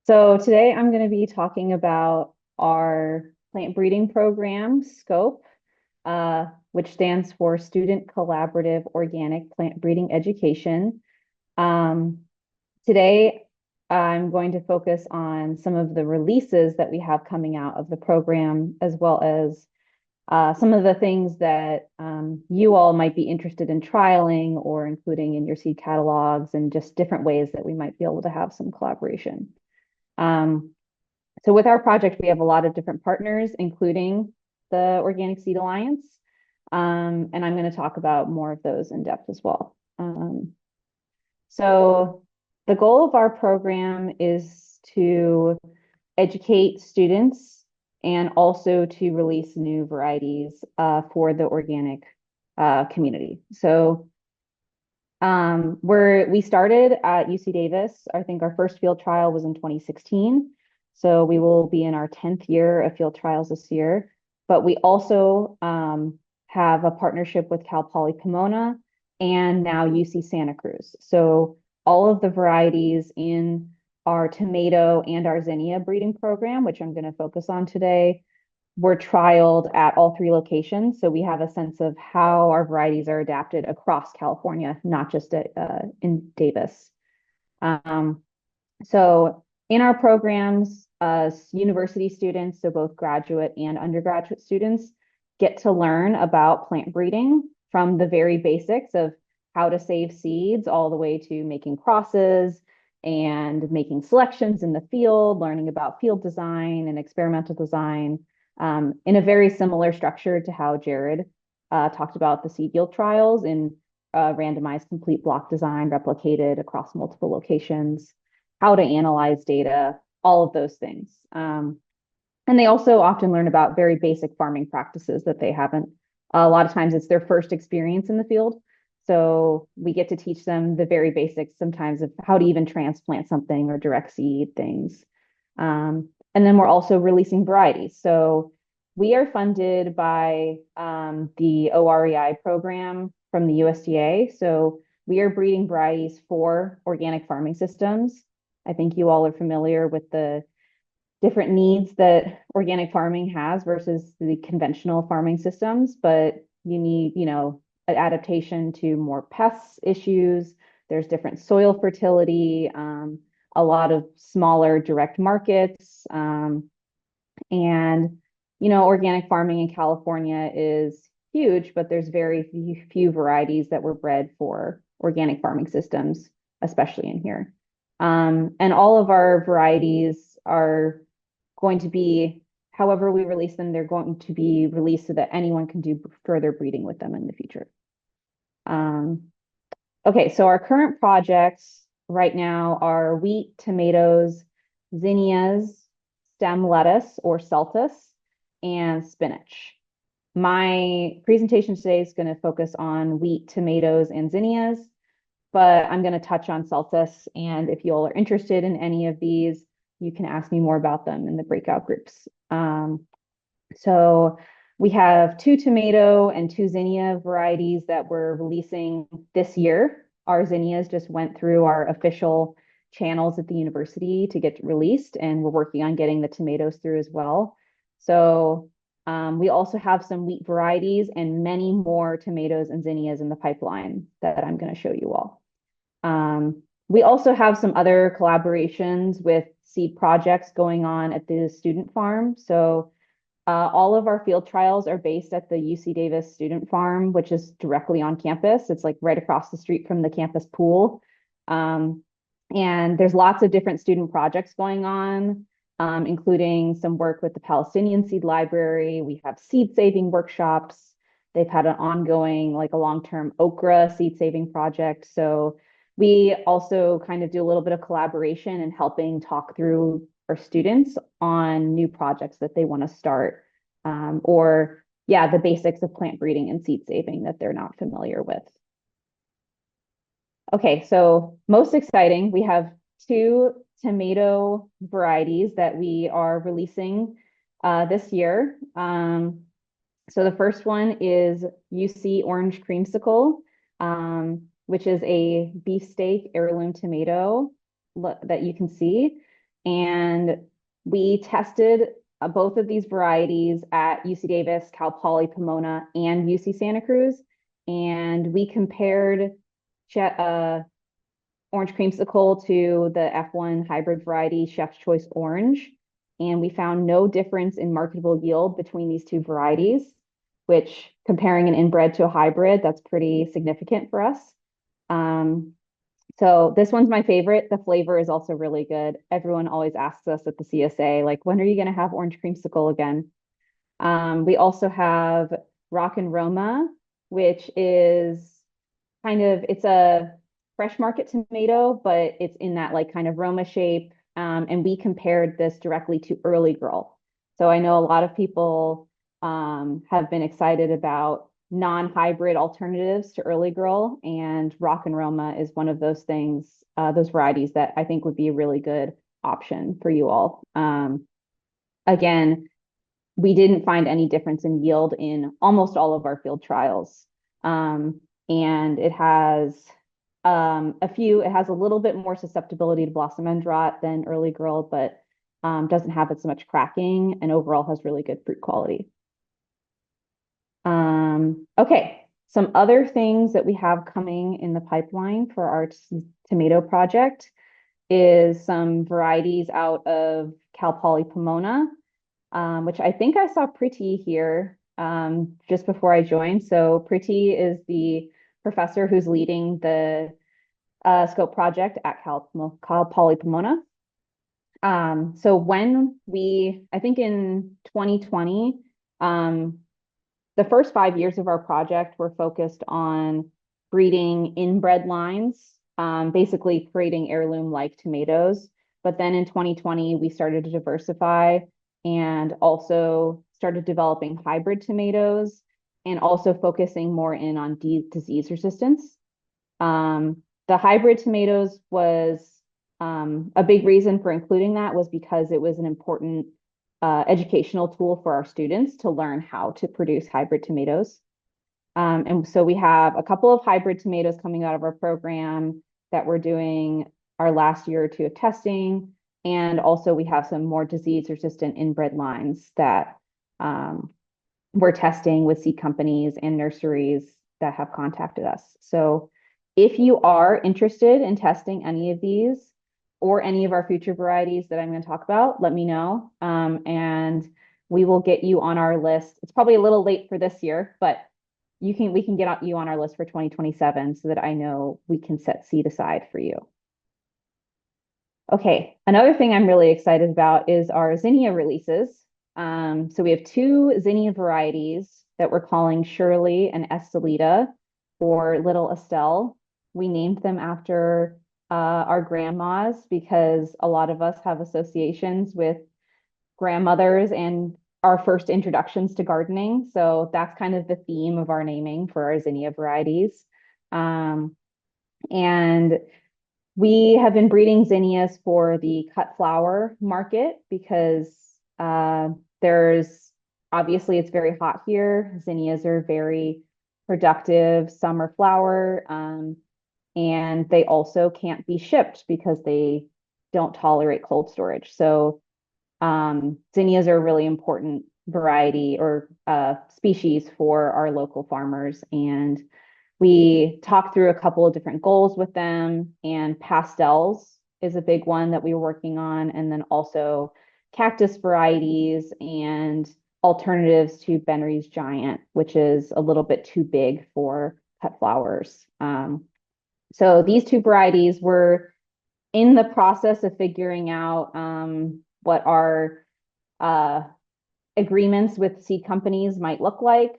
So today I'm going to be talking about our plant breeding program, SCOPE, which stands for Student Collaborative Organic Plant Breeding Education. Um, Today I'm going to focus on some of the releases that we have coming out of the program, as well as some of the things that you all might be interested in trialing or including in your seed catalogs, and just different ways that we might be able to have some collaboration. Um, so with our project, we have a lot of different partners, including the Organic Seed Alliance. And I'm going to talk about more of those in depth as well. So the goal of our program is to educate students and also to release new varieties for the organic community. So we started at UC Davis. I think our first field trial was in 2016. So we will be in our 10th year of field trials this year. But we also have a partnership with Cal Poly Pomona and now UC Santa Cruz. So all of the varieties in our tomato and our zinnia breeding program, which I'm going to focus on today, were trialed at all three locations. So we have a sense of how our varieties are adapted across California, not just in Davis. Um, so in our programs, university students, so both graduate and undergraduate students, get to learn about plant breeding from the very basics of how to save seeds all the way to making crosses and making selections in the field, learning about field design and experimental design, in a very similar structure to how Jared talked about the seed yield trials in randomized complete block design replicated across multiple locations, how to analyze data, all of those things. And they also often learn about very basic farming practices that they haven't. A lot of times it's their first experience in the field. So we get to teach them the very basics sometimes of how to even transplant something or direct seed things. And then we're also releasing varieties. So we are funded by the OREI program from the USDA. So we are breeding varieties for organic farming systems. I think you all are familiar with the different needs that organic farming has versus the conventional farming systems, but you need, an adaptation to more pests issues. There's different soil fertility, a lot of smaller direct markets, and organic farming in California is huge, but there's very few varieties that were bred for organic farming systems, especially in here. And all of our varieties are going to be, however we release them, they're going to be released so that anyone can do further breeding with them in the future. Okay, so our current projects right now are wheat, tomatoes, zinnias, stem lettuce or celtus, and spinach. My presentation today is going to focus on wheat, tomatoes, and zinnias, but I'm going to touch on celtus. And if you all are interested in any of these, you can ask me more about them in the breakout groups. So we have two tomato and two zinnia varieties that we're releasing this year. Our zinnias just went through our official channels at the university to get released, and we're working on getting the tomatoes through as well. So we also have some wheat varieties and many more tomatoes and zinnias in the pipeline that I'm going to show you all. We also have some other collaborations with seed projects going on at the student farm. So all of our field trials are based at the UC Davis student farm, which is directly on campus. It's like right across the street from the campus pool. And there's lots of different student projects going on, including some work with the Palestinian Seed Library. We have seed saving workshops. They've had an ongoing, like a long-term okra seed saving project. So we also kind of do a little bit of collaboration and helping talk through our students on new projects that they want to start, or the basics of plant breeding and seed saving that they're not familiar with. Okay, so most exciting, we have two tomato varieties that we are releasing this year. So the first one is UC Orange Creamsicle, which is a beefsteak heirloom tomato that you can see. And we tested both of these varieties at UC Davis, Cal Poly Pomona, and UC Santa Cruz. And we compared orange creamsicle to the F1 hybrid variety Chef's Choice Orange. And we found no difference in marketable yield between these two varieties, which comparing an inbred to a hybrid, that's pretty significant for us. So this one's my favorite. The flavor is also really good. Everyone always asks us at the CSA, like, when are you going to have orange creamsicle again? We also have Rock and Roma, which is it's a fresh market tomato, but it's in that like kind of Roma shape. And we compared this directly to Early Girl. So I know a lot of people have been excited about non-hybrid alternatives to Early Girl, and Rock and Roma is one of those things, those varieties that I think would be a really good option for you all. Again, we didn't find any difference in yield in almost all of our field trials. And it has it has a little bit more susceptibility to blossom end rot than Early Girl, but doesn't have as much cracking and overall has really good fruit quality. Okay, some other things that we have coming in the pipeline for our tomato project is some varieties out of Cal Poly Pomona, which I think I saw Pretty here just before I joined. So Pretty is the professor who's leading the scope project at Cal Poly Pomona. I think in 2020, the first 5 years of our project were focused on breeding inbred lines, basically creating heirloom-like tomatoes. But then in 2020, we started to diversify and also started developing hybrid tomatoes and also focusing more in on disease resistance. The hybrid tomatoes was a big reason for including that was because it was an important educational tool for our students to learn how to produce hybrid tomatoes. And so we have a couple of hybrid tomatoes coming out of our program that we're doing our last year or two of testing. And also we have some more disease-resistant inbred lines that we're testing with seed companies and nurseries that have contacted us. So if you are interested in testing any of these or any of our future varieties that I'm going to talk about, let me know. And we will get you on our list. It's probably a little late for this year, but we can get you on our list for 2027 so that I know we can set seed aside for you. Okay, another thing I'm really excited about is our zinnia releases. So we have two zinnia varieties that we're calling Shirley and Estelita or Little Estelle. We named them after our grandmas because a lot of us have associations with grandmothers and our first introductions to gardening. So that's kind of the theme of our naming for our zinnia varieties. And we have been breeding zinnias for the cut flower market because obviously it's very hot here. Zinnias are very productive summer flower, and they also can't be shipped because they don't tolerate cold storage. So zinnias are a really important variety or species for our local farmers. And we talked through a couple of different goals with them, and pastels is a big one that we were working on, and then also cactus varieties and alternatives to Benry's Giant, which is a little bit too big for cut flowers. So these two varieties were in the process of figuring out what our agreements with seed companies might look like.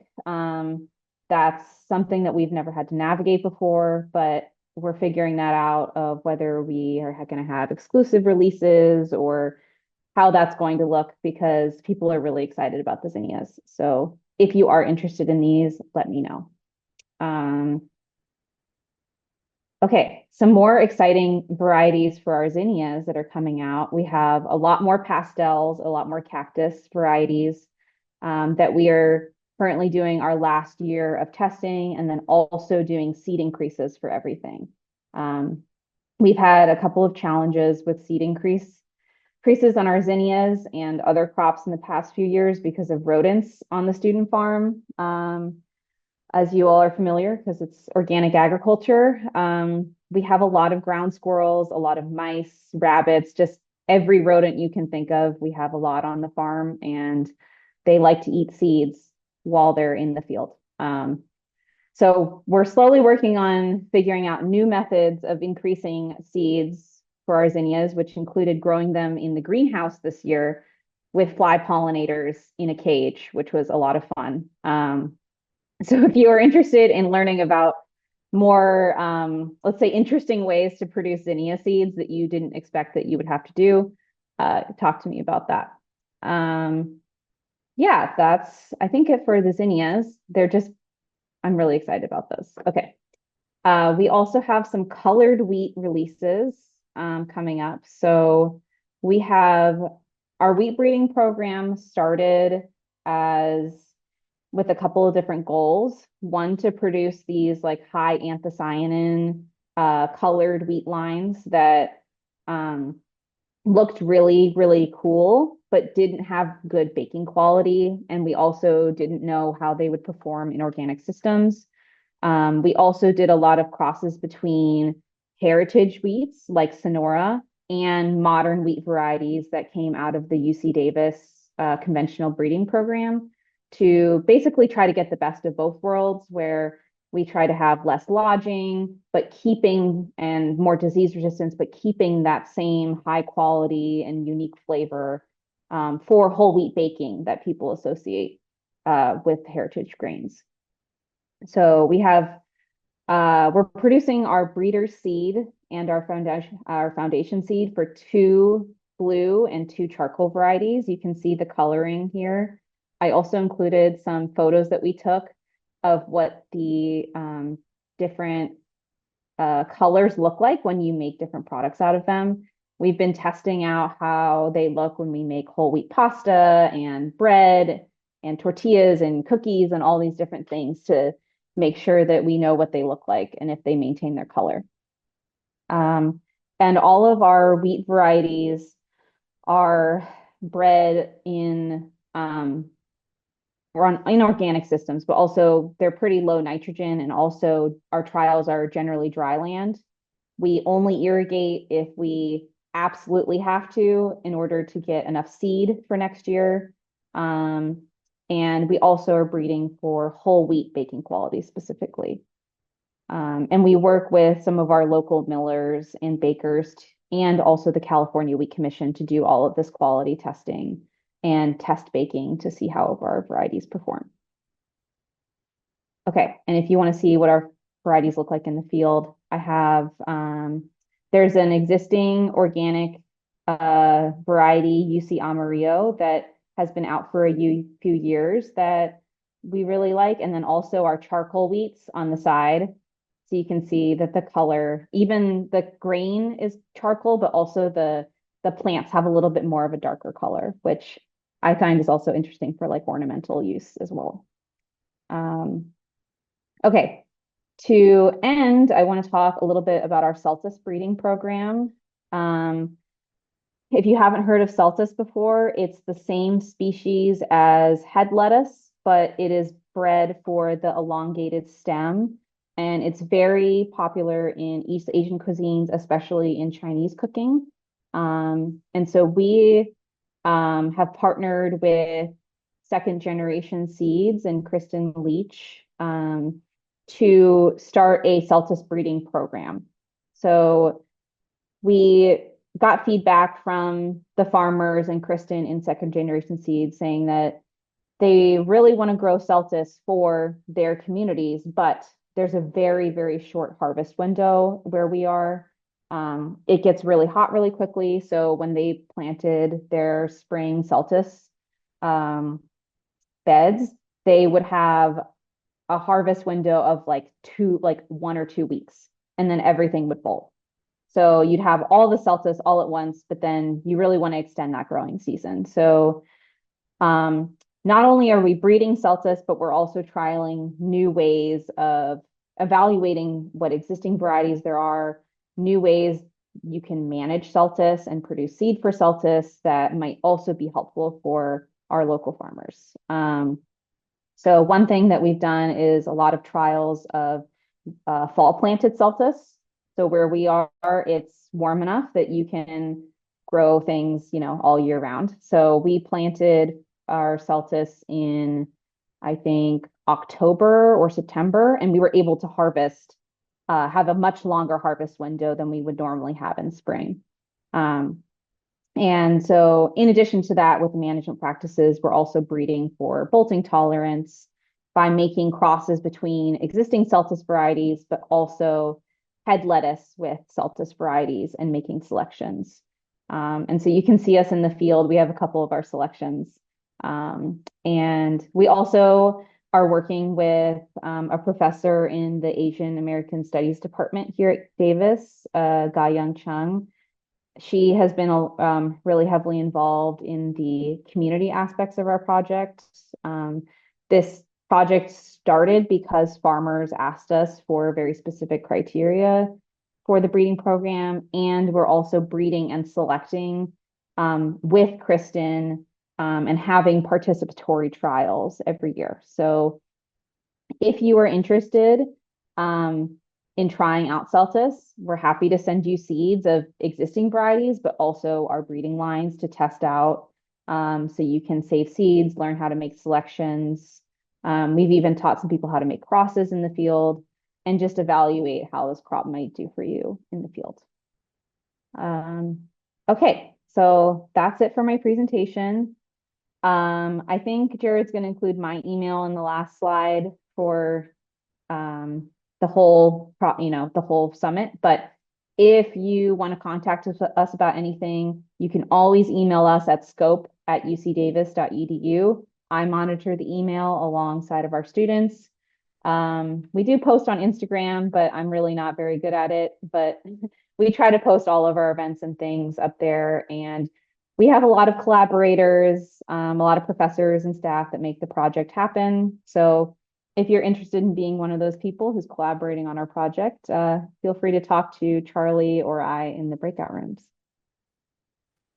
That's something that we've never had to navigate before, but we're figuring that out of whether we are going to have exclusive releases or how that's going to look because people are really excited about the zinnias. So if you are interested in these, let me know. Okay, some more exciting varieties for our zinnias that are coming out. We have a lot more pastels, a lot more cactus varieties that we are currently doing our last year of testing and then also doing seed increases for everything. We've had a couple of challenges with seed increase increases on our zinnias and other crops in the past few years because of rodents on the student farm. As you all are familiar, because it's organic agriculture. We have a lot of ground squirrels, a lot of mice, rabbits, just every rodent you can think of. We have a lot on the farm, and they like to eat seeds while they're in the field. So we're slowly working on figuring out new methods of increasing seeds for our zinnias, which included growing them in the greenhouse this year with fly pollinators in a cage, which was a lot of fun. So if you are interested in learning about more, let's say, interesting ways to produce zinnia seeds that you didn't expect that you would have to do, talk to me about that. Yeah, that's, I think it for the zinnias. I'm really excited about those. Okay. We also have some colored wheat releases coming up. So we have our wheat breeding program started as with a couple of different goals. One, to produce these like high anthocyanin colored wheat lines that looked really, really cool, but didn't have good baking quality. And we also didn't know how they would perform in organic systems. We also did a lot of crosses between heritage wheats like Sonora and modern wheat varieties that came out of the UC Davis conventional breeding program to basically try to get the best of both worlds, where we try to have less lodging, but keeping and more disease resistance, but keeping that same high quality and unique flavor for whole wheat baking that people associate with heritage grains. So we're producing our breeder seed and our foundation seed for 2 blue and 2 charcoal varieties. You can see the coloring here. I also included some photos that we took of what the different colors look like when you make different products out of them. We've been testing out how they look when we make whole wheat pasta and bread and tortillas and cookies and all these different things to make sure that we know what they look like and if they maintain their color. And all of our wheat varieties are bred in organic systems, but also they're pretty low nitrogen, and also our trials are generally dry land. We only irrigate if we absolutely have to in order to get enough seed for next year. And we also are breeding for whole wheat baking quality specifically. And we work with some of our local millers and bakers and also the California Wheat Commission to do all of this quality testing and test baking to see how our varieties perform. Okay, and if you want to see what our varieties look like in the field, I have, there's an existing organic variety, UC Amarillo, that has been out for a few years that we really like. And then also our charcoal wheats on the side. So you can see that the color, even the grain is charcoal, but also the plants have a little bit more of a darker color, which I find is also interesting for like ornamental use as well. Okay, to end, I want to talk a little bit about our Celtis breeding program. If you haven't heard of Celtis before, it's the same species as head lettuce, but it is bred for the elongated stem. And it's very popular in East Asian cuisines, especially in Chinese cooking. And so we have partnered with Second Generation Seeds and Kristen Leach to start a Celtis breeding program. So we got feedback from the farmers and Kristen in Second Generation Seeds saying that they really want to grow Celtis for their communities, but there's a very, very short harvest window where we are. It gets really hot really quickly. So when they planted their spring Celtis beds, they would have a harvest window of like 1 or 2 weeks, and then everything would bolt. So you'd have all the Celtis all at once, but then you really want to extend that growing season. So not only are we breeding Celtis, but we're also trialing new ways of evaluating what existing varieties there are, new ways you can manage Celtis and produce seed for Celtis that might also be helpful for our local farmers. So one thing that we've done is a lot of trials of fall planted Celtis. So where we are, it's warm enough that you can grow things, all year round. So we planted our Celtis in, I think, October or September, and we were able to have a much longer harvest window than we would normally have in spring. And so in addition to that, with the management practices, we're also breeding for bolting tolerance by making crosses between existing Celtis varieties, but also head lettuce with Celtis varieties and making selections. And so you can see us in the field. We have a couple of our selections. And we also are working with a professor in the Asian American Studies Department here at Davis, Ga-Young Chung. She has been really heavily involved in the community aspects of our project. This project started because farmers asked us for very specific criteria for the breeding program, and we're also breeding and selecting with Kristen and having participatory trials every year. So if you are interested in trying out Celtis, we're happy to send you seeds of existing varieties, but also our breeding lines to test out. So you can save seeds, learn how to make selections. We've even taught some people how to make crosses in the field and just evaluate how this crop might do for you in the field. Okay, so that's it for my presentation. I think Jared's going to include my email in the last slide for the whole summit. But if you want to contact us about anything, you can always email us at scope@ucdavis.edu. I monitor the email alongside of our students. We do post on Instagram, but I'm really not very good at it. But we try to post all of our events and things up there. And we have a lot of collaborators, a lot of professors and staff that make the project happen. So if you're interested in being one of those people who's collaborating on our project, feel free to talk to Charlie or I in the breakout rooms.